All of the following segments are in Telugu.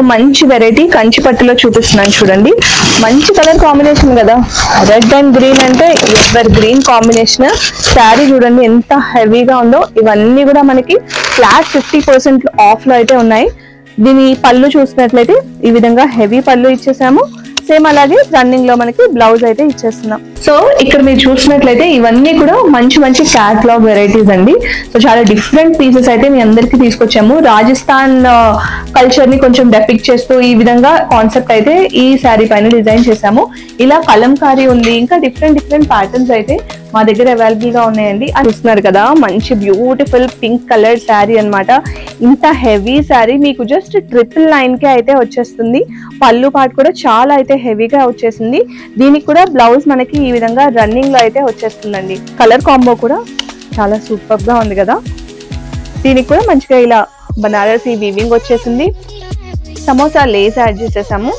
మంచి వెరైటీ కంచి పట్టులో చూపిస్తున్నాను చూడండి. మంచి కలర్ కాంబినేషన్ కదా, రెడ్ అండ్ గ్రీన్ అంటే ఎవర్ గ్రీన్ కాంబినేషన్. శారీ చూడండి ఎంత హెవీగా ఉందో. ఇవన్నీ కూడా మనకి ఫ్లాట్ 50% ఆఫ్ లో అయితే ఉన్నాయి. దీని పళ్ళు చూసినట్లయితే ఈ విధంగా హెవీ పళ్ళు ఇచ్చేసాము. సేమ్ అలాగే రన్నింగ్ లో మనకి బ్లౌజ్ అయితే ఇచ్చేస్తున్నాం. సో ఇక్కడ మీరు చూసినట్లయితే ఇవన్నీ కూడా మంచి మంచి క్యాటలాగ్ వెరైటీస్ అండి. సో చాలా డిఫరెంట్ పీసెస్ అయితే మీ అందరికి తీసుకొచ్చాము. రాజస్థాన్ కల్చర్ ని కొంచెం డెపిక్ట్ చేస్తూ ఈ విధంగా కాన్సెప్ట్ అయితే ఈ శారీ పైన డిజైన్ చేసాము. ఇలా కలంకారీ ఉంది, ఇంకా డిఫరెంట్ డిఫరెంట్ ప్యాటర్న్స్ అయితే మా దగ్గర అవైలబుల్ గా ఉన్నాయండి. అది చూస్తున్నారు కదా, మంచి బ్యూటిఫుల్ పింక్ కలర్ శారీ అన్నమాట. ఇంత హెవీ శారీ మీకు జస్ట్ 999 కే అయితే వచ్చేస్తుంది. పళ్ళు పాటు కూడా చాలా అయితే హెవీగా వచ్చేసింది. దీనికి కూడా బ్లౌజ్ మనకి ఈ విధంగా రన్నింగ్ లో అయితే వచ్చేస్తుందండి. కలర్ కాంబో కూడా చాలా సూపర్ గా ఉంది కదా. దీనికి కూడా మంచిగా ఇలా బనారసి వీవింగ్ వచ్చేసింది. సమోసా లేస్ యాడ్ చేసేసాము.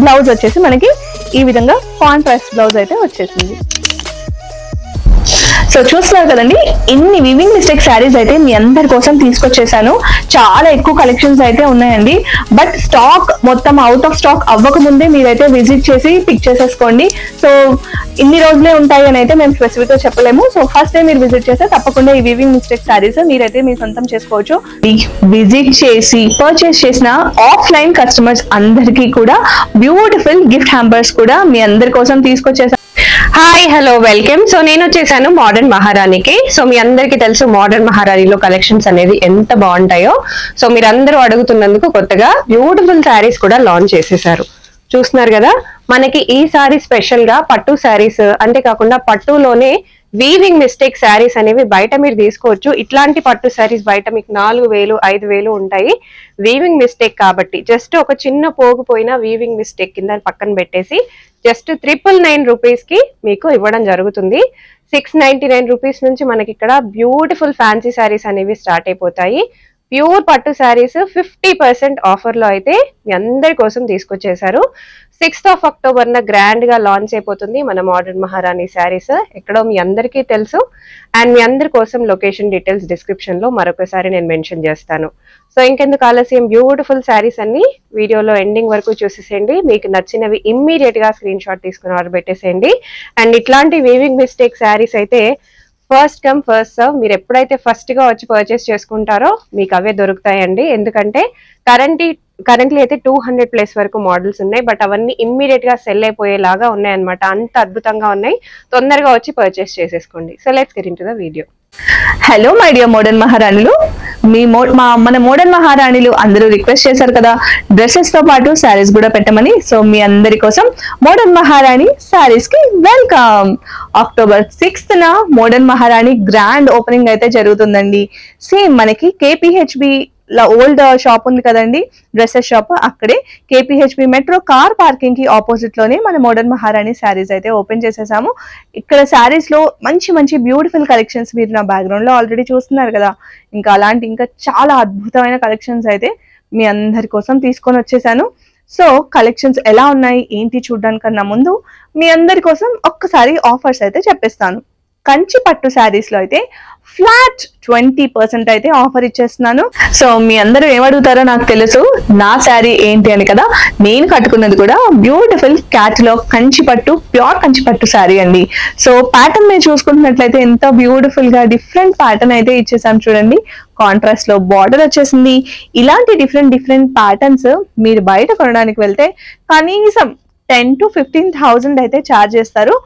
బ్లౌజ్ వచ్చేసి మనకి ఈ విధంగా కాంట్రాస్ట్ బ్లౌజ్ అయితే వచ్చేసింది. సో చూస్తున్నారు కదండి, ఇన్ని వివింగ్ మిస్టేక్ శారీస్ అయితే మీ అందరి కోసం తీసుకొచ్చేసాను. చాలా ఎక్కువ కలెక్షన్స్ అయితే ఉన్నాయండి. బట్ స్టాక్ మొత్తం అవుట్ ఆఫ్ స్టాక్ అవ్వక ముందే మీరైతే విజిట్ చేసి పిక్ చేసేసుకోండి. సో ఇన్ని రోజులే ఉంటాయి అని అయితే మేము స్పెసిఫిక్ గా చెప్పలేము. సో ఫస్ట్ డే మీరు విజిట్ చేస్తే తప్పకుండా ఈ వివింగ్ మిస్టేక్ శారీస్ మీరైతే మీ సొంతం చేసుకోవచ్చు. విజిట్ చేసి పర్చేస్ చేసిన ఆఫ్లైన్ కస్టమర్స్ అందరికీ కూడా బ్యూటిఫుల్ గిఫ్ట్ హ్యాంపర్స్ కూడా మీ అందరి కోసం తీసుకొచ్చేసాను. Hi hello welcome. సో నేను వచ్చేసాను మోడర్న్ మహారాణికి. సో మీ అందరికీ తెలుసు మోడర్న్ మహారాణిలో కలెక్షన్స్ అనేది ఎంత బాగుంటాయో. సో మీరు అందరూ అడుగుతున్నందుకు కొత్తగా బ్యూటిఫుల్ శారీస్ కూడా లాంచ్ చేసేసారు. చూస్తున్నారు కదా, మనకి ఈ సారీ స్పెషల్ గా పట్టు శారీస్, అంతేకాకుండా పట్టులోనే వీవింగ్ మిస్టేక్ శారీస్ అనేవి బయట మీరు తీసుకోవచ్చు. ఇట్లాంటి పట్టు శారీస్ బయట మీకు 4000 5000 ఉంటాయి. వీవింగ్ మిస్టేక్ కాబట్టి జస్ట్ ఒక చిన్న పోగుపోయిన వీవింగ్ మిస్టేక్ కింద పక్కన పెట్టేసి జస్ట్ 999 రూపీస్ కి మీకు ఇవ్వడం జరుగుతుంది. 699 రూపీస్ నుంచి మనకి ఇక్కడ బ్యూటిఫుల్ ఫ్యాన్సీ శారీస్ అనేవి స్టార్ట్ అయిపోతాయి. ప్యూర్ పట్టు శారీస్ 50% ఆఫర్ లో అయితే మీ అందరి కోసం తీసుకొచ్చేసారు. 6th అక్టోబర్ గ్రాండ్ గా లాంచ్ అయిపోతుంది మన మోడర్న్ మహారాణి శారీస్. ఎక్కడో మీ అందరికీ తెలుసు. అండ్ మీ అందరి కోసం లొకేషన్ డీటెయిల్స్ డిస్క్రిప్షన్ లో మరొకసారి నేను మెన్షన్ చేస్తాను. సో ఇంకెందుకు ఆలస్యం, బ్యూటిఫుల్ శారీస్ అన్ని వీడియోలో ఎండింగ్ వరకు చూసేసేయండి. మీకు నచ్చినవి ఇమ్మీడియట్ గా స్క్రీన్ షాట్ తీసుకుని ఆర్డర్ పెట్టేసేయండి. అండ్ ఇట్లాంటి వీవింగ్ మిస్టేక్ శారీస్ అయితే ఫస్ట్ కమ్ ఫస్ట్ సర్వ్. మీరు ఎప్పుడైతే ఫస్ట్ గా వచ్చి పర్చేస్ చేసుకుంటారో మీకు అవే దొరుకుతాయండి. ఎందుకంటే కరెంట్లీ అయితే 200+ వరకు మోడల్స్ ఉన్నాయి. బట్ అవన్నీ ఇమ్మీడియట్ గా సెల్ అయిపోయేలాగా ఉన్నాయి అనమాట. అంత అద్భుతంగా ఉన్నాయి. తొందరగా వచ్చి పర్చేస్ చేసేసుకోండి. So let's get into the video. Hello my dear modern మహారాణులు, మన మోడర్న్ మహారాణులు అందరూ రిక్వెస్ట్ చేశారు కదా డ్రెస్సెస్ తో పాటు శారీస్ కూడా పెట్టమని. సో మీ అందరి కోసం మోడర్న్ మహారాణి శారీస్ కి వెల్కమ్. అక్టోబర్ 6th మోడర్న్ మహారాణి గ్రాండ్ ఓపెనింగ్ అయితే జరుగుతుందండి. సేమ్ మనకి KPHB ఓల్డ్ షాప్ ఉంది కదండి, డ్రెస్సెస్ షాప్, అక్కడే KPHB మెట్రో కార్ పార్కింగ్ కి ఆపోజిట్ లోనే మన మోడర్న్ మహారాణి శారీస్ అయితే ఓపెన్ చేసేసాము. ఇక్కడ శారీస్ లో మంచి మంచి బ్యూటిఫుల్ కలెక్షన్స్ మీరు నా బ్యాక్గ్రౌండ్ లో ఆల్రెడీ చూస్తున్నారు కదా. ఇంకా అలాంటి ఇంకా చాలా అద్భుతమైన కలెక్షన్స్ అయితే మీ అందరి కోసం తీసుకొని వచ్చేసాను. సో కలెక్షన్స్ ఎలా ఉన్నాయి ఏంటి చూడడానికన్నా ముందు మీ అందరి కోసం ఒక్కసారి ఆఫర్స్ అయితే చెప్పేస్తాను. కంచి పట్టు శారీస్ లో అయితే ఫ్లాట్ 20% అయితే ఆఫర్ ఇచ్చేస్తున్నాను. సో మీ అందరూ ఏమడుగుతారో నాకు తెలుసు, నా శారీ ఏంటి అని కదా. నేను కట్టుకున్నది కూడా బ్యూటిఫుల్ క్యాటలాగ్ కంచి పట్టు, ప్యూర్ కంచి పట్టు శారీ అండి. సో ప్యాటర్న్ మీరు చూసుకుంటున్నట్లయితే ఎంత బ్యూటిఫుల్ గా డిఫరెంట్ ప్యాటర్న్ అయితే ఇచ్చేసాం చూడండి. కాంట్రాస్ట్ లో బార్డర్ వచ్చేసింది. ఇలాంటి డిఫరెంట్ ప్యాటర్న్స్ మీరు బయట కొనడానికి వెళ్తే కనీసం 10,000 to 15,000 అయితే ఛార్జ్ చేస్తారు.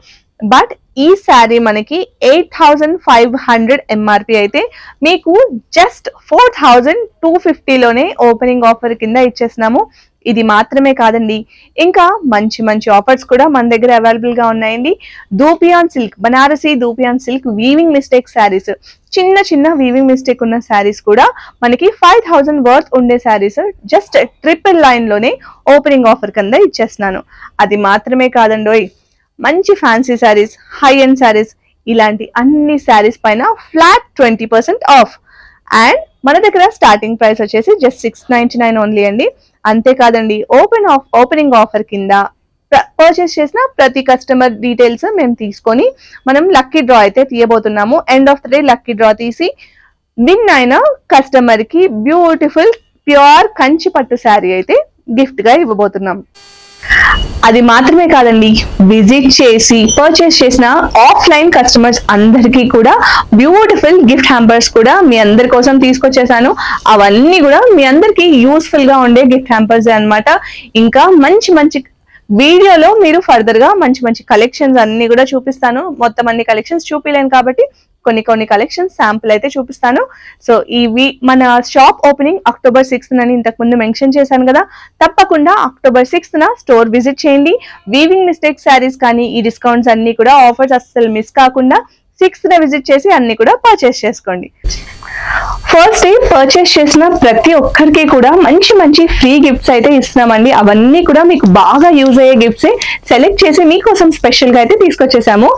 బట్ ఈ శారీ మనకి 8,500 MRP అయితే మీకు జస్ట్ 4,250 లోనే ఓపెనింగ్ ఆఫర్ కింద ఇచ్చేస్తున్నాము. ఇది మాత్రమే కాదండి, ఇంకా మంచి మంచి ఆఫర్స్ కూడా మన దగ్గర అవైలబుల్ గా ఉన్నాయండి. Dupion silk, Banarasi dupion silk weaving mistake saris, చిన్న వీవింగ్ మిస్టేక్ ఉన్న శారీస్ కూడా మనకి 5,000 వర్త్ ఉండే శారీస్ జస్ట్ 999 లోనే ఓపెనింగ్ ఆఫర్ కింద ఇచ్చేస్తున్నాను. అది మాత్రమే కాదండోయ్, మంచి fancy saris, high end saris, ఇలాంటి అన్ని శారీస్ పైన ఫ్లాట్ 20% ఆఫ్. అండ్ మన దగ్గర స్టార్టింగ్ ప్రైస్ వచ్చేసి జస్ట్ 699 ఓన్లీ అండి. అంతేకాదండి, ఓపెనింగ్ ఆఫర్ కింద పర్చేస్ చేసిన ప్రతి కస్టమర్ డీటెయిల్స్ మేము తీసుకొని మనం లక్కీ డ్రా అయితే తీయబోతున్నాము. End of the day lucky draw తీసి విన్ అయిన కస్టమర్ కి బ్యూటిఫుల్ ప్యూర్ కంచి పట్టు శారీ అయితే గిఫ్ట్ గా ఇవ్వబోతున్నాం. అది మాత్రమే కాదండి, విజిట్ చేసి పర్చేస్ చేసిన ఆఫ్లైన్ కస్టమర్స్ అందరికీ కూడా బ్యూటిఫుల్ గిఫ్ట్ హ్యాంపర్స్ కూడా మీ అందరి కోసం తీసుకొచ్చేసాను. అవన్నీ కూడా మీ అందరికి యూస్ఫుల్ గా ఉండే గిఫ్ట్ హ్యాంపర్స్ అన్నమాట. ఇంకా మంచి మంచి వీడియోలో మీరు ఫర్దర్ గా మంచి మంచి కలెక్షన్స్ అన్ని కూడా చూపిస్తాను. మొత్తం అన్ని కలెక్షన్స్ చూపిలేను కాబట్టి కొన్ని కలెక్షన్స్ శాంపుల్ అయితే చూపిస్తాను. సో మన షాప్ ఓపెనింగ్ October 6th అని ఇంతకు ముందు మెన్షన్ చేశాను కదా, తప్పకుండా October 6th స్టోర్ విజిట్ చేయండి. వీవింగ్ మిస్టేక్ శారీస్ కానీ ఈ డిస్కౌంట్స్ అన్ని కూడా ఆఫర్స్ అస్సలు మిస్ కాకుండా 6th విజిట్ చేసి అన్ని కూడా పర్చేస్ చేసుకోండి. ఫస్ట్ డే పర్చేస్ చేసిన ప్రతి ఒక్కరికి కూడా మంచి మంచి ఫ్రీ గిఫ్ట్స్ అయితే ఇస్తున్నామండి. అవన్నీ కూడా మీకు బాగా యూజ్ అయ్యే గిఫ్ట్స్ సెలెక్ట్ చేసి మీకోసం స్పెషల్ గా అయితే తీసుకొచ్చేసాము.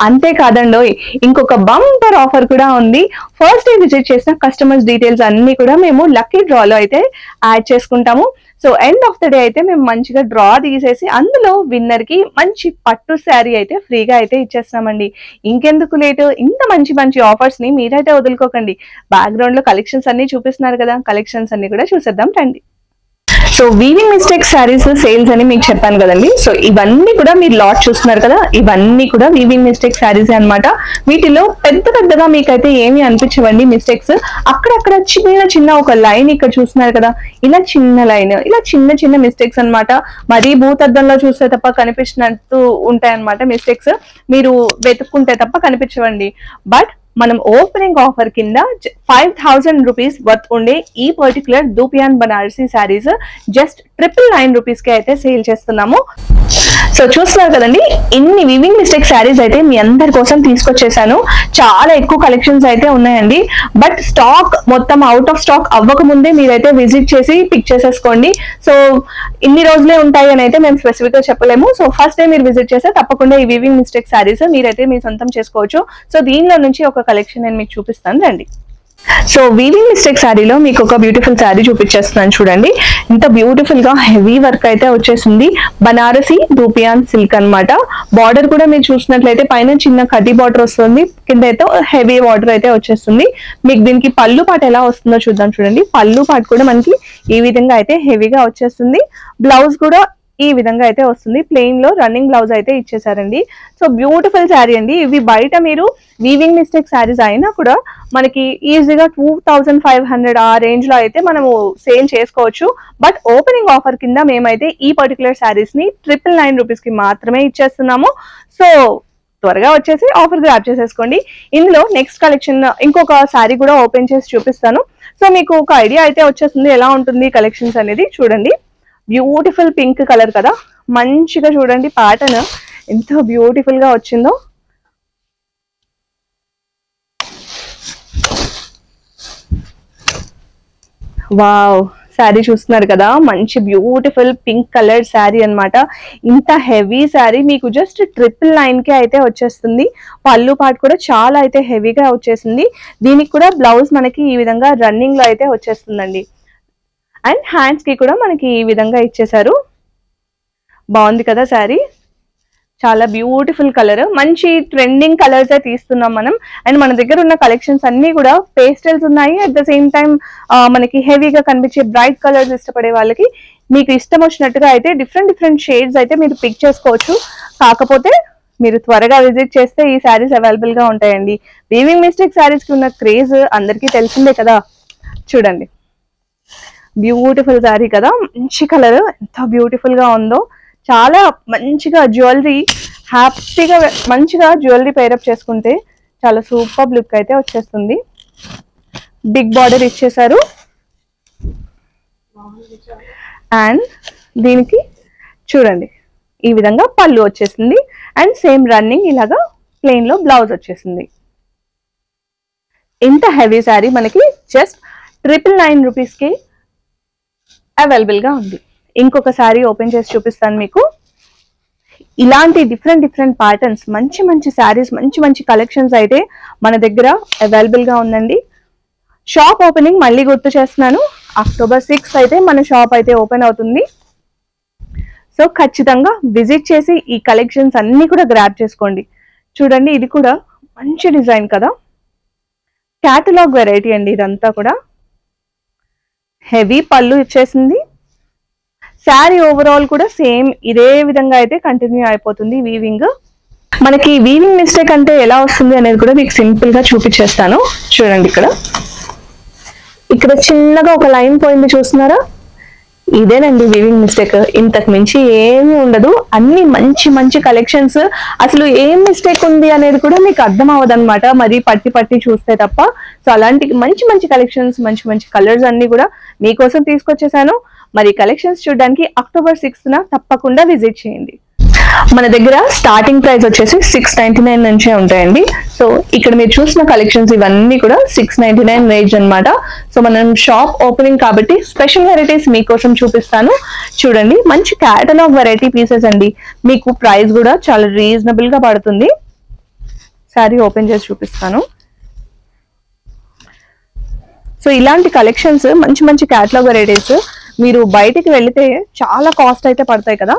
అంతేకాదండో, ఇంకొక బంపర్ ఆఫర్ కూడా ఉంది. ఫస్ట్ డే విజిట్ చేసిన కస్టమర్స్ డీటెయిల్స్ అన్ని కూడా మేము లక్కీ డ్రాలో అయితే యాడ్ చేసుకుంటాము. So end of the day అయితే మేము మంచిగా డ్రా తీసేసి అందులో విన్నర్ కి మంచి పట్టు శారీ అయితే ఫ్రీగా అయితే ఇచ్చేస్తామండి. ఇంకెందుకు లేటు, ఇంత మంచి మంచి ఆఫర్స్ ని మీరైతే వదులుకోకండి. బ్యాక్గ్రౌండ్ లో కలెక్షన్స్ అన్ని చూపిస్తున్నారు కదా, కలెక్షన్స్ అన్ని కూడా చూసేద్దాం రండి. So weaving mistake saris sales అని మీకు చెప్పాను కదండి. సో ఇవన్నీ కూడా మీరు లాట్ చూస్తున్నారు కదా, ఇవన్నీ కూడా వీవింగ్ మిస్టేక్ శారీస్ అన్నమాట. వీటిలో పెద్దగా మీకైతే ఏమి అనిపించవండి మిస్టేక్స్. అక్కడక్కడ చిన్న ఒక లైన్ ఇక్కడ చూస్తున్నారు కదా, ఇలా చిన్న లైన్, ఇలా చిన్న మిస్టేక్స్ అన్నమాట. మరీ భూతద్దంలో చూస్తే తప్ప కనిపించినట్టు ఉంటాయన్నమాట మిస్టేక్స్. మీరు వెతుక్కుంటే తప్ప కనిపించవండి. బట్ మనం ఓపెనింగ్ ఆఫర్ కింద 5000 రూపీస్ వర్త్ ఉండే ఈ particular dupion Banarasi saris just 999 rupees కి అయితే సేల్ చేస్తున్నాము. సో చూస్తున్నారు కదండి, ఇన్ని వీవింగ్ మిస్టేక్ శారీస్ అయితే మీ అందరి కోసం తీసుకొచ్చేసాను. చాలా ఎక్కువ కలెక్షన్స్ అయితే ఉన్నాయండి. బట్ స్టాక్ మొత్తం అవుట్ ఆఫ్ స్టాక్ అవ్వక ముందే మీరైతే విజిట్ చేసి పిక్ చేసేసుకోండి. సో ఇన్ని రోజులే ఉంటాయి అని అయితే మేము స్పెసిఫిక్ గా చెప్పలేము. సో ఫస్ట్ డే మీరు విజిట్ చేస్తే తప్పకుండా ఈ వీవింగ్ మిస్టేక్ శారీస్ మీరైతే మీ సొంతం చేసుకోవచ్చు. సో దీనిలో నుంచి ఒక కలెక్షన్ నేను మీకు చూపిస్తాను రండి. సో వీవింగ్ మిస్టేక్ శారీలో మీకు ఒక బ్యూటిఫుల్ శారీ చూపించేస్తున్నాను చూడండి. ఇంత బ్యూటిఫుల్ గా హెవీ వర్క్ అయితే వచ్చేసింది. బనారసి దూపియాన్ సిల్క్ అన్నమాట. బార్డర్ కూడా మీరు చూసినట్లయితే పైన చిన్న కడ్డీ బార్డర్ వస్తుంది, కింద అయితే హెవీ బార్డర్ అయితే వచ్చేస్తుంది. మీకు దీనికి పళ్ళు పాట ఎలా వస్తుందో చూద్దాం చూడండి. పళ్ళు పాట కూడా మనకి ఈ విధంగా అయితే హెవీగా వచ్చేస్తుంది. బ్లౌజ్ కూడా ఈ విధంగా అయితే వస్తుంది. ప్లెయిన్ లో రన్నింగ్ బ్లౌజ్ అయితే ఇచ్చేసారండి. సో బ్యూటిఫుల్ శారీ అండి. ఇవి బయట మీరు వీవింగ్ మిస్టేక్ శారీస్ అయినా కూడా మనకి ఈజీగా 2500 ఆ రేంజ్ లో అయితే మనము సేల్ చేసుకోవచ్చు. బట్ ఓపెనింగ్ ఆఫర్ కింద మేమైతే ఈ పర్టికులర్ శారీస్ ని 999 రూపీస్ కి మాత్రమే ఇచ్చేస్తున్నాము. సో త్వరగా వచ్చేసి ఆఫర్ గ్రాప్ చేసేసుకోండి. ఇందులో నెక్స్ట్ కలెక్షన్ ఇంకొక శారీ కూడా ఓపెన్ చేసి చూపిస్తాను. సో మీకు ఒక ఐడియా అయితే వచ్చేస్తుంది ఎలా ఉంటుంది కలెక్షన్స్ అనేది. చూడండి, బ్యూటిఫుల్ పింక్ కలర్ కదా, మంచిగా చూడండి ప్యాటర్న్ ఎంత బ్యూటిఫుల్ గా వచ్చిందో. వావ్, శారీ చూస్తున్నారు కదా, మంచి బ్యూటిఫుల్ పింక్ కలర్ శారీ అన్నమాట. ఇంత హెవీ శారీ మీకు జస్ట్ 999 కే అయితే వచ్చేస్తుంది. పళ్ళు పాటు కూడా చాలా అయితే హెవీగా వచ్చేసింది. దీనికి కూడా బ్లౌజ్ మనకి ఈ విధంగా రన్నింగ్ లో అయితే వచ్చేస్తుందండి. అండ్ హ్యాండ్స్ కి కూడా మనకి ఈ విధంగా ఇచ్చేసారు. బాగుంది కదా శారీ, చాలా బ్యూటిఫుల్ కలర్. మంచి ట్రెండింగ్ కలర్స్ అయితే తీస్తున్నాం మనం. అండ్ మన దగ్గర ఉన్న కలెక్షన్స్ అన్ని కూడా పేస్టల్స్ ఉన్నాయి. అట్ ద సేమ్ టైం మనకి హెవీగా కనిపించే బ్రైట్ కలర్స్ ఇష్టపడే వాళ్ళకి మీకు ఇష్టం వచ్చినట్టుగా అయితే డిఫరెంట్ షేడ్స్ అయితే మీరు పిక్ చేసుకోవచ్చు. కాకపోతే మీరు త్వరగా విజిట్ చేస్తే ఈ శారీస్ అవైలబుల్ గా ఉంటాయండి. వీవింగ్ మిస్టేక్ శారీస్ కి ఉన్న క్రేజ్ అందరికీ తెలిసిందే కదా. చూడండి, బ్యూటిఫుల్ శారీ కదా, మంచి కలర్, ఎంత బ్యూటిఫుల్ గా ఉందో. చాలా మంచిగా జ్యువెలరీ, హ్యాపీగా మంచిగా జ్యువెలరీ పేరప్ చేసుకుంటే చాలా సూపర్ లుక్ అయితే వచ్చేస్తుంది. బిగ్ బార్డర్ ఇచ్చేసారు. అండ్ దీనికి చూడండి ఈ విధంగా పళ్ళు వచ్చేసింది. అండ్ సేమ్ రన్నింగ్ ఇలాగా ప్లెయిన్ లో బ్లౌజ్ వచ్చేసింది. ఇంత హెవీ శారీ మనకి జస్ట్ 999 రూపీస్ కి అవైలబుల్ గా ఉంది. ఇంకొక శారీ ఓపెన్ చేసి చూపిస్తాను మీకు. ఇలాంటి డిఫరెంట్ ప్యాటర్న్స్, మంచి శారీస్, మంచి కలెక్షన్స్ అయితే మన దగ్గర అవైలబుల్ గా ఉందండి. షాప్ ఓపెనింగ్ మళ్ళీ గుర్తు చేస్తున్నాను, October 6th అయితే మన షాప్ అయితే ఓపెన్ అవుతుంది. సో ఖచ్చితంగా విజిట్ చేసి ఈ కలెక్షన్స్ అన్ని కూడా గ్రాబ్ చేసుకోండి. చూడండి, ఇది కూడా మంచి డిజైన్ కదా, క్యాటలాగ్ వెరైటీ అండి. ఇదంతా కూడా హెవీ పళ్ళు ఇచ్చేసింది. శారీ ఓవరాల్ కూడా సేమ్ ఇదే విధంగా అయితే కంటిన్యూ అయిపోతుంది వీవింగ్. మనకి వీవింగ్ మిస్టేక్ అంటే ఎలా వస్తుంది అనేది కూడా మీకు సింపుల్ గా చూపించేస్తాను. చూడండి, ఇక్కడ చిన్నగా ఒక లైన్ పోయింది, చూస్తున్నారా? ఇదేనండి వీవింగ్ మిస్టేక్. ఇంతకు మించి ఏమీ ఉండదు. అన్ని మంచి మంచి కలెక్షన్స్. అసలు ఏం మిస్టేక్ ఉంది అనేది కూడా మీకు అర్థం అవ్వదు అనమాట, మరి పట్టి పట్టి చూస్తే తప్ప. సో అలాంటి మంచి మంచి కలెక్షన్స్, మంచి మంచి కలర్స్ అన్ని కూడా మీకోసం తీసుకొచ్చేసాను. మరి కలెక్షన్స్ చూడడానికి October 6th తప్పకుండా విజిట్ చేయండి. మన దగ్గర స్టార్టింగ్ ప్రైస్ వచ్చేసి 699 నుంచే ఉంటాయండి. సో ఇక్కడ మీరు చూసిన కలెక్షన్స్ ఇవన్నీ కూడా 699 రేంజ్ అనమాట. సో మనం షాప్ ఓపెనింగ్ కాబట్టి స్పెషల్ వెరైటీస్ మీకోసం చూపిస్తాను. చూడండి, మంచి క్యాటలాగ్ వెరైటీ పీసెస్ అండి. మీకు ప్రైస్ కూడా చాలా రీజనబుల్ గా పడుతుంది. సారీ ఓపెన్ చేసి చూపిస్తాను. సో ఇలాంటి కలెక్షన్స్, మంచి మంచి క్యాటలాగ్ వెరైటీస్ మీరు బయటికి వెళితే చాలా కాస్ట్ అయితే పడతాయి కదా.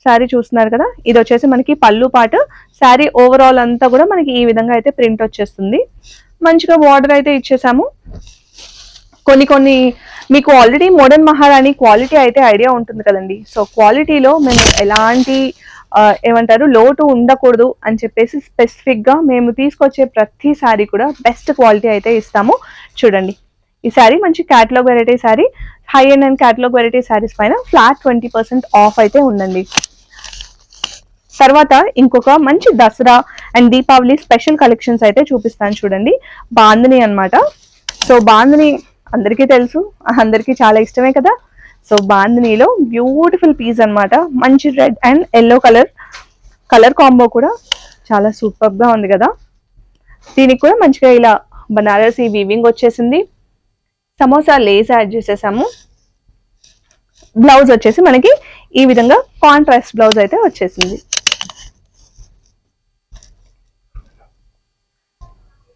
శారీ చూస్తున్నారు కదా, ఇది వచ్చేసి మనకి పళ్ళు పాట. శారీ ఓవరాల్ అంతా కూడా మనకి ఈ విధంగా అయితే ప్రింట్ వచ్చేస్తుంది. మంచిగా బార్డర్ అయితే ఇచ్చేసాము. కొన్ని మీకు ఆల్రెడీ మోడర్న్ మహారాణి క్వాలిటీ అయితే ఐడియా ఉంటుంది కదండి. సో క్వాలిటీలో మేము ఎలాంటి ఏమంటారు లోటు ఉండకూడదు అని చెప్పేసి స్పెసిఫిక్ గా మేము తీసుకొచ్చే ప్రతి శారీ కూడా బెస్ట్ క్వాలిటీ అయితే ఇస్తాము. చూడండి, ఈ శారీ మంచి catalogue variety sari. High and catalogue variety saris పైన ఫ్లాట్ 20% ఆఫ్ అయితే ఉందండి. తర్వాత ఇంకొక మంచి Dasara and Deepavali special collections అయితే చూపిస్తాను. చూడండి, బాందిని అన్నమాట. సో బాందిని అందరికీ తెలుసు, అందరికీ చాలా ఇష్టమే కదా. సో బాందినిలో బ్యూటిఫుల్ పీస్ అన్నమాట. మంచి red and yellow colour combo కూడా చాలా సూపర్ గా ఉంది కదా. దీనికి కూడా మంచిగా ఇలా బనారసి వీవింగ్ వచ్చేసింది. సమోసా లేస్ యాడ్ చేసేసాము. బ్లౌజ్ వచ్చేసి మనకి ఈ విధంగా కాంట్రాస్ట్ బ్లౌజ్ అయితే వచ్చేసింది.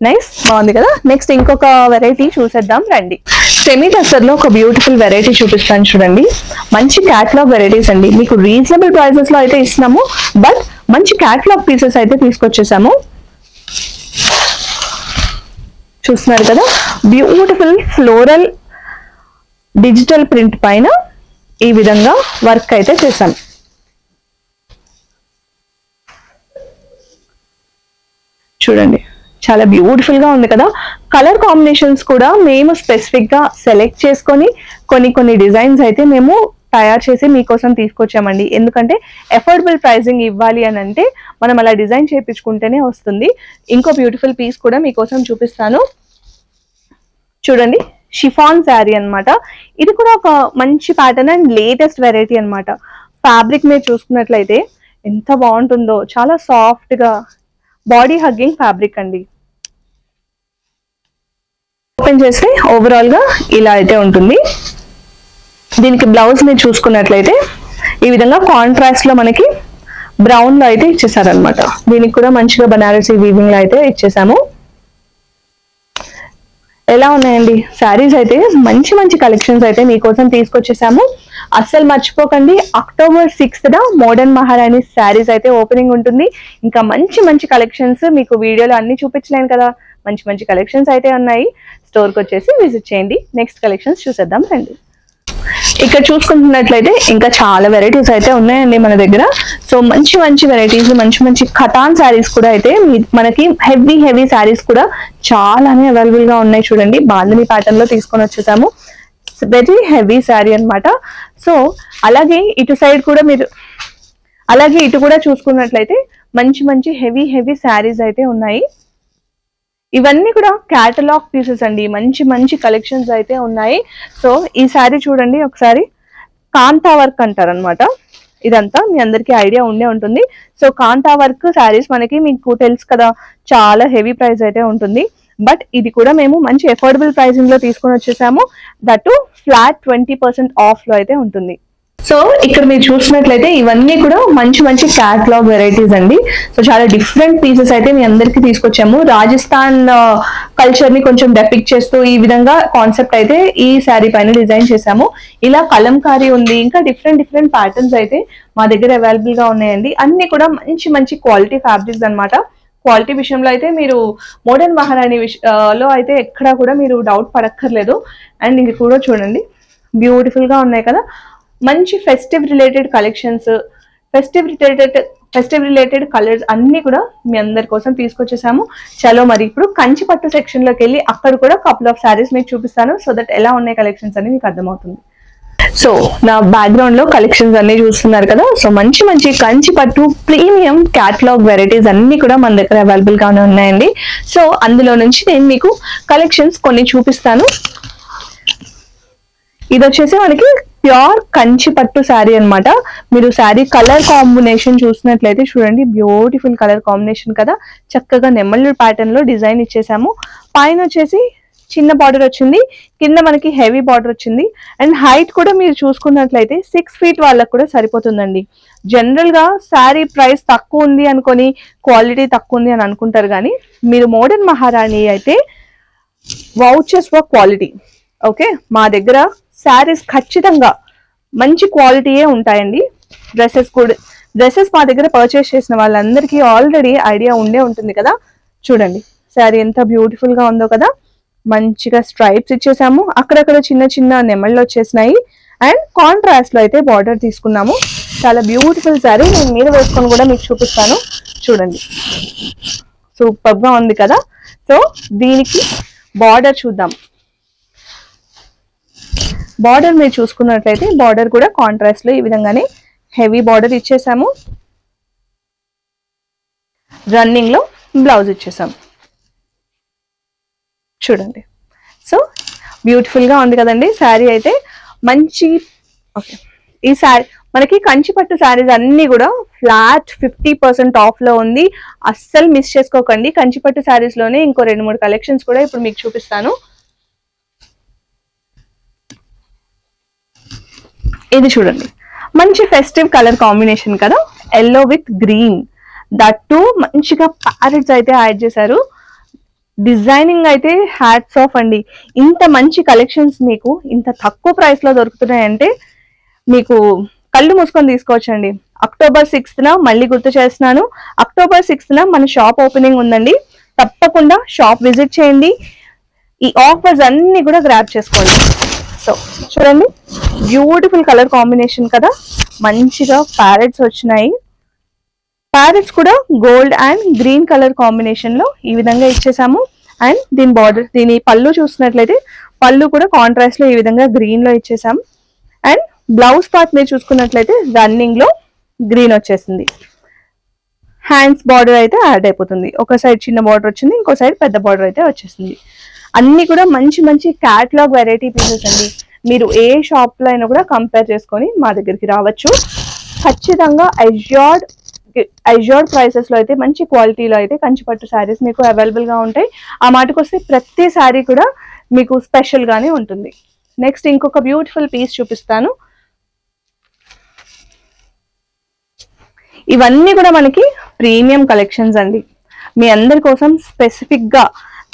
నైస్, బాగుంది కదా. నెక్స్ట్ ఇంకొక వెరైటీ చూసేద్దాం రండి. సెమీ టస్సర్లో ఒక బ్యూటిఫుల్ వెరైటీ చూపిస్తాను. చూడండి, మంచి క్యాటలాగ్ వెరైటీస్ అండి. మీకు రీజనబుల్ ప్రైసెస్ లో అయితే ఇస్తున్నాము, బట్ మంచి క్యాటలాగ్ పీసెస్ అయితే తీసుకొచ్చేసాము. చూస్తున్నారు కదా, బ్యూటిఫుల్ ఫ్లోరల్ డిజిటల్ ప్రింట్ పైన ఈ విధంగా వర్క్ అయితే చేశాను. చూడండి, చాలా బ్యూటిఫుల్ గా ఉంది కదా. కలర్ కాంబినేషన్స్ కూడా మేము స్పెసిఫిక్ గా సెలెక్ట్ చేసుకొని కొన్ని డిజైన్స్ అయితే మేము తయారు చేసి మీకోసం తీసుకొచ్చామండి. ఎందుకంటే అఫోర్డబుల్ ప్రైసింగ్ ఇవ్వాలి అని అంటే మనం అలా డిజైన్ చేయించుకుంటేనే వస్తుంది. ఇంకో బ్యూటిఫుల్ పీస్ కూడా మీకోసం చూపిస్తాను. చూడండి, షిఫాన్ శారీ అన్నమాట. ఇది కూడా ఒక మంచి ప్యాటర్న్ అండ్ లేటెస్ట్ వెరైటీ అన్నమాట. ఫ్యాబ్రిక్ మీరు చూసుకున్నట్లయితే ఎంత బాగుంటుందో, చాలా సాఫ్ట్ గా బాడీ హగ్గింగ్ ఫ్యాబ్రిక్ అండి. ఓపెన్ చేస్తే ఓవరాల్ గా ఇలా అయితే ఉంటుంది. దీనికి బ్లౌజ్ మీరు చూసుకున్నట్లయితే ఈ విధంగా కాంట్రాస్ట్ లో మనకి బ్రౌన్ లో అయితే ఇచ్చేసారనమాట. దీనికి కూడా మంచిగా బనారసి వీవింగ్ లో అయితే ఇచ్చేసాము. ఎలా ఉన్నాయండి శారీస్ అయితే, మంచి మంచి కలెక్షన్స్ అయితే మీకోసం తీసుకొచ్చేసాము. అస్సలు మర్చిపోకండి, October 6th మోడర్న్ మహారాణి శారీస్ అయితే ఓపెనింగ్ ఉంటుంది. ఇంకా మంచి మంచి కలెక్షన్స్ మీకు వీడియోలో అన్ని చూపించలేను కదా, మంచి మంచి కలెక్షన్స్ అయితే ఉన్నాయి. స్టోర్కి వచ్చేసి విజిట్ చేయండి. నెక్స్ట్ కలెక్షన్స్ చూసేద్దాం రండి. ఇక్కడ చూసుకుంటున్నట్లయితే ఇంకా చాలా వెరైటీస్ అయితే ఉన్నాయండి మన దగ్గర. సో మంచి మంచి వెరైటీస్, మంచి మంచి ఖతాన్ శారీస్ కూడా అయితే మనకి హెవీ శారీస్ కూడా చాలానే అవైలబుల్ గా ఉన్నాయి. చూడండి, బాందిని ప్యాటర్న్ లో తీసుకొని వచ్చేసాము. వెరీ హెవీ శారీ అన్నమాట. సో అలాగే ఇటు సైడ్ కూడా మీరు ఇటు కూడా చూసుకున్నట్లయితే మంచి మంచి హెవీ శారీస్ అయితే ఉన్నాయి. ఇవన్నీ కూడా క్యాటలాగ్ పీసెస్ అండి, మంచి మంచి కలెక్షన్స్ అయితే ఉన్నాయి. సో ఈ శారీ చూడండి ఒకసారి, కాంతా వర్క్ అంటారనమాట. ఇదంతా మీ అందరికీ ఐడియా ఉండే ఉంటుంది. సో కాంతా వర్క్ శారీస్ మనకి మీకు తెలుసు కదా, చాలా హెవీ ప్రైస్ అయితే ఉంటుంది. బట్ ఇది కూడా మేము మంచి అఫోర్డబుల్ ప్రైసింగ్ లో తీసుకొని వచ్చేసాము. దట్టు ఫ్లాట్ 20% ఆఫ్ లో అయితే ఉంటుంది. సో ఇక్కడ మీరు చూసినట్లయితే ఇవన్నీ కూడా మంచి మంచి క్యాటలాగ్ వెరైటీస్ అండి. సో చాలా డిఫరెంట్ పీసెస్ అయితే మీ అందరికి తీసుకొచ్చాము. రాజస్థాన్ కల్చర్ ని కొంచెం డెపిక్ట్ చేస్తూ ఈ విధంగా కాన్సెప్ట్ అయితే ఈ శారీ పైన డిజైన్ చేసాము. ఇలా కలంకారీ ఉంది, ఇంకా డిఫరెంట్ ప్యాటర్న్స్ అయితే మా దగ్గర అవైలబుల్ గా ఉన్నాయండి. అన్ని కూడా మంచి మంచి క్వాలిటీ ఫ్యాబ్రిక్స్ అన్నమాట. క్వాలిటీ విషయంలో అయితే మీరు మోడర్న్ మహారాణి లో అయితే ఎక్కడా కూడా మీరు డౌట్ పడక్కర్లేదు. అండ్ ఇది కూడా చూడండి, బ్యూటిఫుల్ గా ఉన్నాయి కదా. మంచి festive related collections, festive related colours అన్ని కూడా మీ అందరి కోసం తీసుకొచ్చేసాము. చలో మరి ఇప్పుడు కంచి పట్టు సెక్షన్ లోకి వెళ్ళి అక్కడ కూడా కపుల్ ఆఫ్ శారీస్ మీకు చూపిస్తాను. సో దట్ ఎలా ఉన్నాయి కలెక్షన్స్ అని మీకు అర్థమవుతుంది. సో నా బ్యాక్గ్రౌండ్ లో కలెక్షన్స్ అన్ని చూస్తున్నారు కదా. సో మంచి మంచి కంచి పట్టు ప్రీమియం క్యాటలాగ్ వెరైటీస్ అన్ని కూడా మన దగ్గర అవైలబుల్ గానే ఉన్నాయండి. సో అందులో నుంచి నేను మీకు కలెక్షన్స్ కొన్ని చూపిస్తాను. ఇది వచ్చేసి మనకి ప్యూర్ కంచి పట్టు శారీ అన్నమాట. మీరు శారీ కలర్ కాంబినేషన్ చూసినట్లయితే చూడండి, బ్యూటిఫుల్ కలర్ కాంబినేషన్ కదా. చక్కగా నెమళ్ళు ప్యాటర్న్ లో డిజైన్ ఇచ్చేసాము. పైన వచ్చేసి చిన్న బార్డర్ వచ్చింది, కింద మనకి హెవీ బార్డర్ వచ్చింది. అండ్ హైట్ కూడా మీరు చూసుకున్నట్లయితే 6 feet వాళ్ళకు కూడా సరిపోతుందండి. జనరల్ గా శారీ ప్రైస్ తక్కువ ఉంది అనుకొని క్వాలిటీ తక్కువ ఉంది అని అనుకుంటారు, కానీ మీరు మోడర్న్ మహారాణి అయితే వౌచర్స్ ఫర్ క్వాలిటీ. ఓకే, మా దగ్గర శారీస్ ఖచ్చితంగా మంచి క్వాలిటీయే ఉంటాయండి. డ్రెస్సెస్ మా దగ్గర పర్చేస్ చేసిన వాళ్ళందరికీ ఆల్రెడీ ఐడియా ఉండే ఉంటుంది కదా. చూడండి శారీ ఎంత బ్యూటిఫుల్ గా ఉందో కదా. మంచిగా స్ట్రైప్స్ ఇచ్చేసాము, అక్కడక్కడ చిన్న చిన్న నెమళ్ళు వచ్చేసినాయి. అండ్ కాంట్రాస్ట్ లో అయితే బార్డర్ తీసుకున్నాము. చాలా బ్యూటిఫుల్ శారీ. నేను మీద వేసుకొని కూడా మీకు చూపిస్తాను. చూడండి సూపర్ గా ఉంది కదా. సో దీనికి బార్డర్ చూద్దాం. బార్డర్ మీరు చూసుకున్నట్లయితే బార్డర్ కూడా కాంట్రాస్ట్ లో ఈ విధంగానే హెవీ బార్డర్ ఇచ్చేసాము. రన్నింగ్ లో బ్లౌజ్ ఇచ్చేసాము. చూడండి సో బ్యూటిఫుల్ గా ఉంది కదండి శారీ అయితే. మంచి ఓకే, ఈ శారీ మనకి కంచి పట్టు శారీస్ అన్ని కూడా ఫ్లాట్ 50% ఆఫ్ లో ఉంది. అస్సలు మిస్ చేసుకోకండి. కంచి పట్టు శారీస్ లోనే ఇంకో 2-3 కలెక్షన్స్ కూడా ఇప్పుడు మీకు చూపిస్తాను. ఇది చూడండి, మంచి ఫెస్టివ్ కలర్ కాంబినేషన్ కదా. Yellow with green, that to మంచిగా ప్యారెట్స్ అయితే యాడ్ చేశారు. డిజైనింగ్ అయితే హ్యాట్స్ ఆఫ్ అండి. ఇంత మంచి కలెక్షన్స్ మీకు ఇంత తక్కువ ప్రైస్ లో దొరుకుతున్నాయంటే మీకు కళ్ళు మూసుకొని తీసుకోవచ్చండి. October 6th మళ్ళీ గుర్తు చేస్తున్నాను, October 6th మన షాప్ ఓపెనింగ్ ఉందండి. తప్పకుండా షాప్ విజిట్ చేయండి. ఈ ఆఫర్స్ అన్ని కూడా గ్రాబ్ చేసుకోండి. సో చూడండి, బ్యూటిఫుల్ కలర్ కాంబినేషన్ కదా. మంచిగా ప్యారెట్స్ వచ్చినాయి. ప్యారెట్స్ కూడా gold and green colour combination లో ఈ విధంగా ఇచ్చేసాము. అండ్ దీని బార్డర్, దీని పళ్ళు చూసినట్లయితే పళ్ళు కూడా కాంట్రాస్ట్ లో ఈ విధంగా గ్రీన్ లో ఇచ్చేసాము. అండ్ బ్లౌజ్ పార్ట్ మీరు చూసుకున్నట్లయితే రన్నింగ్ లో గ్రీన్ వచ్చేసింది. హ్యాండ్స్ బార్డర్ అయితే యాడ్ అయిపోతుంది. ఒక సైడ్ చిన్న బార్డర్ వచ్చింది, ఇంకో సైడ్ పెద్ద బార్డర్ అయితే వచ్చేసింది. అన్ని కూడా మంచి మంచి క్యాటలాగ్ వెరైటీ పీసెస్ అండి. మీరు ఏ షాప్ లో అయినా కూడా కంపేర్ చేసుకొని మా దగ్గరికి రావచ్చు. ఖచ్చితంగా ఐజార్డ్ ప్రైసెస్ లో అయితే మంచి క్వాలిటీలో అయితే కంచిపట్టు శారీస్ మీకు అవైలబుల్ గా ఉంటాయి. ఆ మాటకు వస్తే ప్రతి శారీ కూడా మీకు స్పెషల్ గానే ఉంటుంది. నెక్స్ట్ ఇంకొక బ్యూటిఫుల్ పీస్ చూపిస్తాను. ఇవన్నీ కూడా మనకి ప్రీమియం కలెక్షన్స్ అండి. మీ అందరి కోసం స్పెసిఫిక్ గా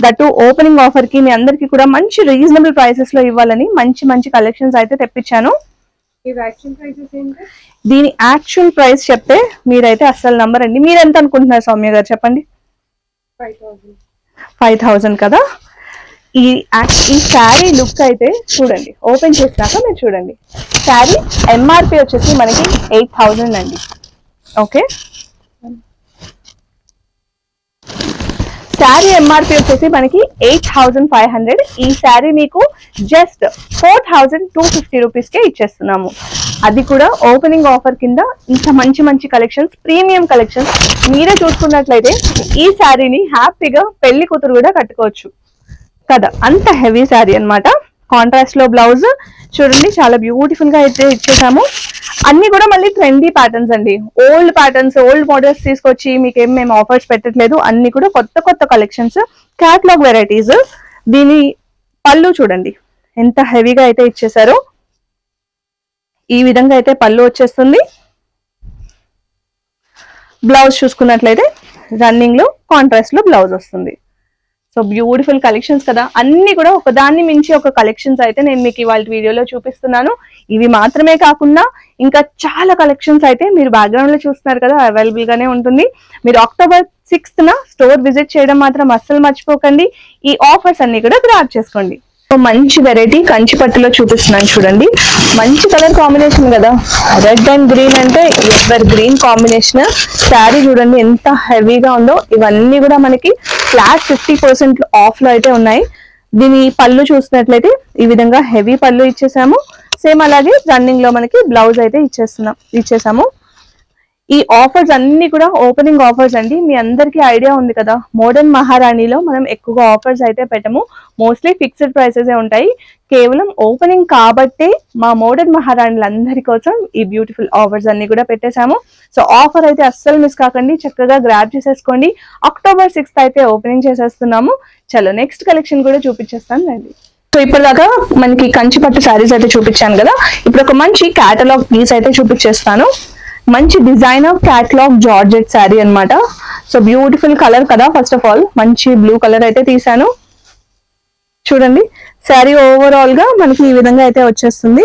దట్ ఓపెనింగ్ ఆఫర్ కి మీ అందరికి కూడా మంచి రీజనబుల్ ప్రైసెస్ లో ఇవ్వాలని మంచి మంచి కలెక్షన్స్ అయితే తెప్పించాను. దీని యాక్చువల్ ప్రైస్ చెప్తే మీరైతే అస్సలు నంబర్ అండి. మీరు ఎంత అనుకుంటున్నారు సౌమ్య గారు చెప్పండి? 5,000 కదా. ఈ శారీ లుక్ అయితే చూడండి, ఓపెన్ చేసినాక మీరు చూడండి. శారీ ఎంఆర్పి వచ్చేసి మనకి 8,000 అండి. ఓకే, శారీ ఎంఆర్పి వచ్చేసి మనకి 8,500. ఈ శారీ మీకు జస్ట్ 4,250 రూపీస్ కే ఇచ్చేస్తున్నాము. అది కూడా ఓపెనింగ్ ఆఫర్ కింద. ఇంత మంచి మంచి కలెక్షన్స్, ప్రీమియం కలెక్షన్స్ మీరే చూసుకున్నట్లయితే ఈ శారీని హ్యాపీగా పెళ్లి కూతురు కూడా కట్టుకోవచ్చు కదా. అంత హెవీ శారీ అన్నమాట. కాంట్రాస్ట్ లో బ్లౌజ్ చూడండి, చాలా బ్యూటిఫుల్ గా అయితే ఇచ్చేసాము. అన్ని కూడా మళ్ళీ ట్రెండీ ప్యాటర్న్స్ అండి. ఓల్డ్ ప్యాటర్న్స్, ఓల్డ్ మోడల్స్ తీసుకొచ్చి మీకేం మేము ఆఫర్స్ పెట్టట్లేదు. అన్ని కూడా కొత్త కొత్త కలెక్షన్స్, క్యాటలాగ్ వెరైటీస్. దీని పళ్ళు చూడండి ఎంత హెవీగా అయితే ఇచ్చేసారో. ఈ విధంగా అయితే పళ్ళు వచ్చేస్తుంది. బ్లౌజ్ చూసుకున్నట్లయితే రన్నింగ్ లో కాంట్రాస్ట్ లో బ్లౌజ్ వస్తుంది. సో బ్యూటిఫుల్ కలెక్షన్స్ కదా. అన్ని కూడా ఒకదాన్ని మించి ఒక కలెక్షన్స్ అయితే నేను మీకు ఇవాళ వీడియోలో చూపిస్తున్నాను. ఇవి మాత్రమే కాకుండా ఇంకా చాలా కలెక్షన్స్ అయితే మీరు బ్యాక్గ్రౌండ్ లో చూస్తున్నారు కదా, అవైలబుల్ గానే ఉంటుంది. మీరు October 6th స్టోర్ విజిట్ చేయడం మాత్రం అస్సలు మర్చిపోకండి. ఈ ఆఫర్స్ అన్ని కూడా గ్రాబ్ చేసుకోండి. మంచి వెరైటీ కంచి పట్టులో చూపిస్తున్నాను చూడండి. మంచి కలర్ కాంబినేషన్ కదా, రెడ్ అండ్ గ్రీన్ అంటే ఎవర్ గ్రీన్ కాంబినేషన్. శారీ చూడండి ఎంత హెవీగా ఉందో. ఇవన్నీ కూడా మనకి ఫ్లాట్ 50% ఆఫ్ లో అయితే ఉన్నాయి. దీని పళ్ళు చూసినట్లయితే ఈ విధంగా హెవీ పళ్ళు ఇచ్చేసాము. సేమ్ అలాగే రన్నింగ్ లో మనకి బ్లౌజ్ అయితే ఇచ్చేసాము. ఈ ఆఫర్స్ అన్ని కూడా ఓపెనింగ్ ఆఫర్స్ అండి. మీ అందరికీ ఐడియా ఉంది కదా, మోడర్న్ మహారాణిలో మనం ఎక్కువగా ఆఫర్స్ అయితే పెట్టము. మోస్ట్లీ ఫిక్స్డ్ ప్రైసెస్ ఉంటాయి. కేవలం ఓపెనింగ్ కాబట్టే మా మోడర్న్ మహారాణులందరి కోసం ఈ బ్యూటిఫుల్ ఆఫర్స్ అన్ని కూడా పెట్టేశాము. సో ఆఫర్ అయితే అస్సలు మిస్ కాకండి, చక్కగా గ్రాబ్ చేసేసుకోండి. October 6th అయితే ఓపెనింగ్ చేసేస్తున్నాము. చలో నెక్స్ట్ కలెక్షన్ కూడా చూపించేస్తాను రండి. సో ఇప్పటిదాకా మనకి కంచి పట్టు శారీస్ అయితే చూపించాను కదా, ఇప్పుడు ఒక మంచి క్యాటలాగ్ పీస్ అయితే చూపించేస్తాను. మంచి డిజైనర్ క్యాటలాగ్ జార్జెట్ శారీ అన్నమాట. సో బ్యూటిఫుల్ కలర్ కదా. ఫస్ట్ ఆఫ్ ఆల్ మంచి బ్లూ కలర్ అయితే తీసాను చూడండి. శారీ ఓవరాల్ గా మనకి ఈ విధంగా అయితే వచ్చేస్తుంది.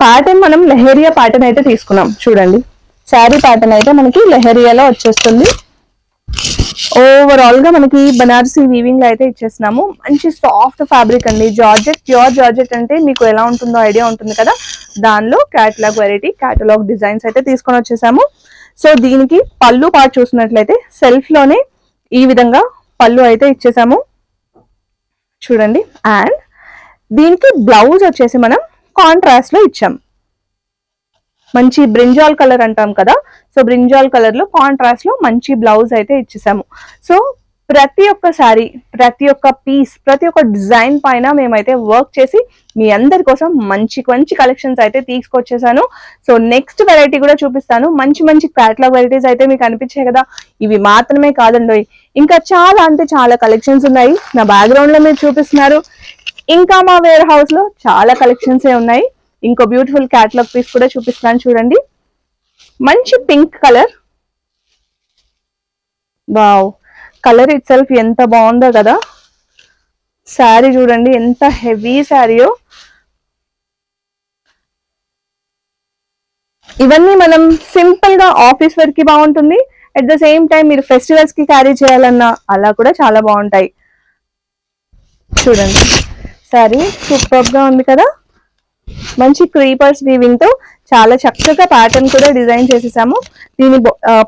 ప్యాటర్న్ మనం లెహరియా ప్యాటర్న్ అయితే తీసుకున్నాం చూడండి. శారీ ప్యాటర్న్ అయితే మనకి లెహరియాలో వచ్చేస్తుంది. ఓవరాల్ గా మనకి బనారసి వీవింగ్ లో అయితే ఇచ్చేస్తున్నాము. మంచి సాఫ్ట్ ఫ్యాబ్రిక్ అండి. జార్జెట్, ప్యూర్ జార్జెట్ అంటే మీకు ఎలా ఉంటుందో ఐడియా ఉంటుంది కదా, దానిలో క్యాటలాగ్ వెరైటీ, క్యాటలాగ్ డిజైన్స్ అయితే తీసుకొని వచ్చేసాము. సో దీనికి పళ్ళు పార్ట్ చూసినట్లయితే సెల్ఫ్ లోనే ఈ విధంగా పళ్ళు అయితే ఇచ్చేసాము చూడండి. అండ్ దీనికి బ్లౌజ్ వచ్చేసి మనం కాంట్రాస్ట్ లో ఇచ్చాం. మంచి బ్రింజాల్ కలర్ అంటాం కదా, సో బ్రింజాల్ కలర్ లో కాంట్రాస్ట్ లో మంచి బ్లౌజ్ అయితే ఇచ్చేసాము. సో ప్రతి ఒక్క శారీ, ప్రతి ఒక్క పీస్, ప్రతి ఒక్క డిజైన్ పైన మేమైతే వర్క్ చేసి మీ అందరి కోసం మంచి మంచి కలెక్షన్స్ అయితే తీసుకొచ్చేసాను. సో నెక్స్ట్ వెరైటీ కూడా చూపిస్తాను. మంచి మంచి క్యాటలాగ్ వెరైటీస్ అయితే మీకు అనిపించాయి కదా, ఇవి మాత్రమే కాదండి, ఇంకా చాలా అంటే చాలా కలెక్షన్స్ ఉన్నాయి. నా బ్యాక్గ్రౌండ్ లో మీరు చూపిస్తున్నారు. ఇంకా మా వేర్ హౌస్ లో చాలా కలెక్షన్స్ ఉన్నాయి. ఇంకో బ్యూటిఫుల్ క్యాటలాగ్ పీస్ కూడా చూపిస్తున్నాను చూడండి. మంచి pink colour. Wow, colour it self ఎంత బాగుందో కదా. శారీ చూడండి ఎంత హెవీ శారీయో. ఇవన్నీ మనం సింపుల్ గా ఆఫీస్ వేర్ కి బాగుంటుంది. అట్ ద సేమ్ టైం మీరు ఫెస్టివల్స్ కి క్యారీ చేయాలన్నా అలా కూడా చాలా బాగుంటాయి. చూడండి శారీ సూపర్ గా ఉంది కదా. మంచి క్రీపర్స్ వీవింగ్ తో చాలా చక్కగా ప్యాటర్న్ కూడా డిజైన్ చేసేసాము. దీని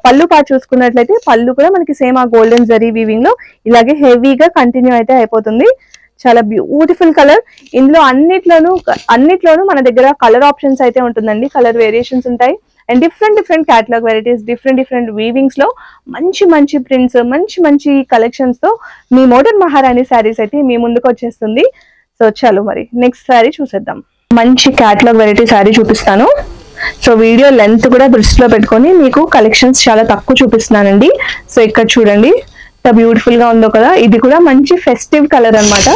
పళ్ళు పార్ట్ చూసుకున్నట్లయితే పళ్ళు కూడా మనకి సేమ్ ఆ గోల్డెన్ జరీ వీవింగ్ లో ఇలాగే హెవీగా కంటిన్యూ అయితే అయిపోతుంది. చాలా బ్యూటిఫుల్ కలర్. ఇందులో అన్నిట్లోనూ మన దగ్గర కలర్ ఆప్షన్స్ అయితే ఉంటుందండి. కలర్ వేరియేషన్స్ ఉంటాయి. And different catalogue varieties, different weavings లో మంచి మంచి ప్రింట్స్, మంచి మంచి కలెక్షన్స్ తో మీ మోడర్న్ మహారాణి శారీస్ అయితే మీ ముందుకు వచ్చేస్తుంది. సో చలో మరి నెక్స్ట్ శారీ చూసేద్దాం. మంచి క్యాటలాగ్ వెరైటీ శారీ చూపిస్తాను. సో వీడియో లెంత్ కూడా దృష్టిలో పెట్టుకొని మీకు కలెక్షన్స్ చాలా తక్కువ చూపిస్తున్నానండి. సో ఇక్కడ చూడండి ఎంత బ్యూటిఫుల్ గా ఉందో కదా. ఇది కూడా మంచి ఫెస్టివ్ కలర్ అన్నమాట.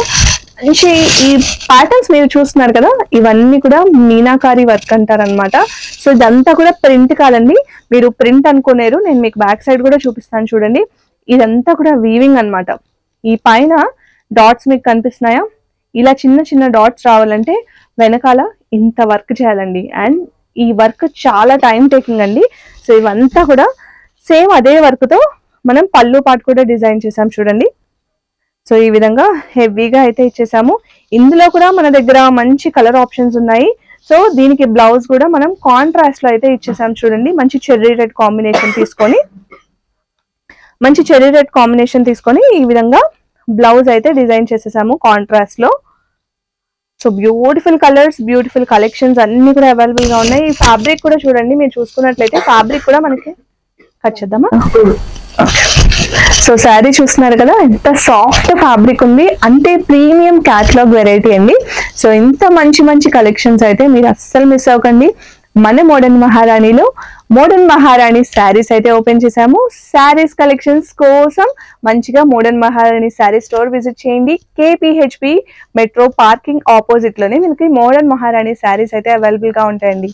మంచి ఈ ప్యాటర్న్స్ మీరు చూస్తున్నారు కదా, ఇవన్నీ కూడా మీనాకారి వర్క్ అంటారనమాట. సో ఇదంతా కూడా ప్రింట్ కాదండి, మీరు ప్రింట్ అనుకునేరు. నేను మీకు బ్యాక్ సైడ్ కూడా చూపిస్తాను చూడండి. ఇదంతా కూడా వీవింగ్ అన్నమాట. ఈ పైన డాట్స్ మీకు కనిపిస్తున్నాయా, ఇలా చిన్న చిన్న డాట్స్ రావాలంటే వెనకాల ఇంత వర్క్ చేయాలండి. అండ్ ఈ వర్క్ చాలా టైం టేకింగ్ అండి. సో ఇవంతా కూడా సేమ్ అదే వర్క్ తో మనం పళ్ళు పార్ట్ కూడా డిజైన్ చేసాం చూడండి. సో ఈ విధంగా హెవీగా అయితే ఇచ్చేసాము. ఇందులో కూడా మన దగ్గర మంచి కలర్ ఆప్షన్స్ ఉన్నాయి. సో దీనికి బ్లౌజ్ కూడా మనం కాంట్రాస్ట్ లో అయితే ఇచ్చేసాం చూడండి. మంచి చెర్రీ రెడ్ కాంబినేషన్ తీసుకొని ఈ విధంగా బ్లౌజ్ అయితే డిజైన్ చేసేసాము కాంట్రాస్ట్ లో. So beautiful colours, beautiful collections అన్ని కూడా అవైలబుల్ గా ఉన్నాయి. ఈ ఫ్యాబ్రిక్ కూడా చూడండి, మీరు చూసుకున్నట్లయితే ఫ్యాబ్రిక్ కూడా మనకి కట్ చేద్దామా. సో శారీ చూస్తున్నారు కదా ఎంత సాఫ్ట్ ఫ్యాబ్రిక్ ఉంది, అంటే ప్రీమియం క్యాటలాగ్ వెరైటీ అండి. సో ఇంత మంచి మంచి కలెక్షన్స్ అయితే మీరు అస్సలు మిస్ అవ్వకండి. మన మోడర్న్ మహారాణిలో మోడర్న్ మహారాణి శారీస్ అయితే ఓపెన్ చేసాము. శారీస్ కలెక్షన్స్ కోసం మంచిగా మోడర్న్ మహారాణి శారీ స్టోర్ విజిట్ చేయండి. KPHP మెట్రో పార్కింగ్ ఆపోజిట్ లోనే మనకి మోడర్న్ మహారాణి శారీస్ అయితే అవైలబుల్ గా ఉంటాయండి.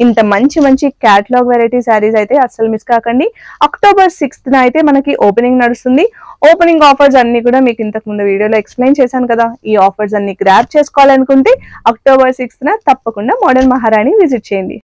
ఇంత మంచి మంచి క్యాటలాగ్ వెరైటీ శారీస్ అయితే అస్సలు మిస్ కాకండి. October 6th అయితే మనకి ఓపెనింగ్ నడుస్తుంది. ఓపెనింగ్ ఆఫర్స్ అన్ని కూడా మీకు ఇంతకు ముందు వీడియోలో ఎక్స్ప్లెయిన్ చేశాను కదా. ఈ ఆఫర్స్ అన్ని గ్రాబ్ చేసుకోవాలనుకుంటే October 6th తప్పకుండా మోడర్న్ మహారాణి విజిట్ చేయండి.